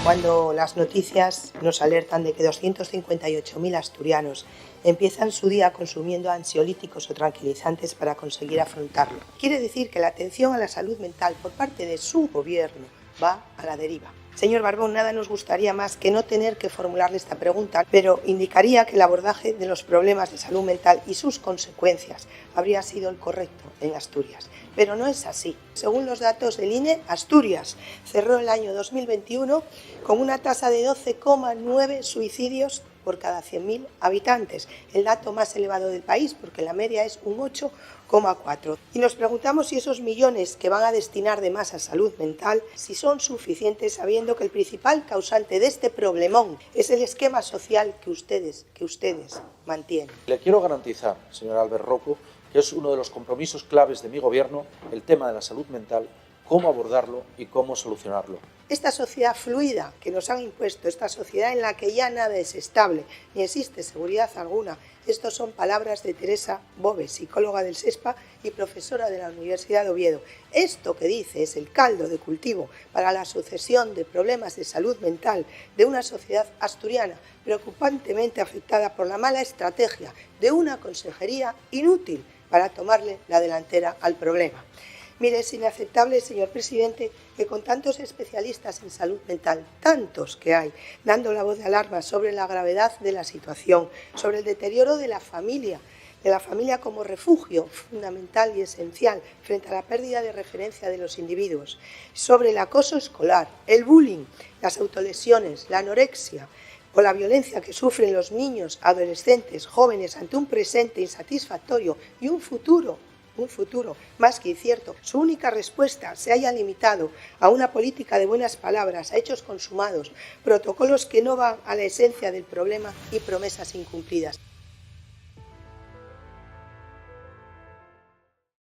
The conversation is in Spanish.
Cuando las noticias nos alertan de que 258.000 asturianos empiezan su día consumiendo ansiolíticos o tranquilizantes para conseguir afrontarlo, quiere decir que la atención a la salud mental por parte de su gobierno va a la deriva. Señor Barbón, nada nos gustaría más que no tener que formularle esta pregunta, pero indicaría que el abordaje de los problemas de salud mental y sus consecuencias habría sido el correcto en Asturias. Pero no es así. Según los datos del INE, Asturias cerró el año 2021 con una tasa de 12,9 suicidios por cada 100.000 habitantes, el dato más elevado del país, porque la media es un 8,4. Y nos preguntamos si esos millones que van a destinar de más a salud mental, si son suficientes, sabiendo que el principal causante de este problemón es el esquema social que ustedes mantienen. Le quiero garantizar, señor Albert Rocco, que es uno de los compromisos claves de mi gobierno, el tema de la salud mental, cómo abordarlo y cómo solucionarlo. Esta sociedad fluida que nos han impuesto, esta sociedad en la que ya nada es estable, ni existe seguridad alguna, estas son palabras de Teresa Bove, psicóloga del SESPA y profesora de la Universidad de Oviedo. Esto que dice es el caldo de cultivo para la sucesión de problemas de salud mental de una sociedad asturiana preocupantemente afectada por la mala estrategia de una consejería inútil para tomarle la delantera al problema. Mire, es inaceptable, señor presidente, que con tantos especialistas en salud mental, tantos que hay, dando la voz de alarma sobre la gravedad de la situación, sobre el deterioro de la familia como refugio fundamental y esencial frente a la pérdida de referencia de los individuos, sobre el acoso escolar, el bullying, las autolesiones, la anorexia, o la violencia que sufren los niños, adolescentes, jóvenes ante un presente insatisfactorio y un futuro más que incierto, su única respuesta se haya limitado a una política de buenas palabras, a hechos consumados, protocolos que no van a la esencia del problema y promesas incumplidas.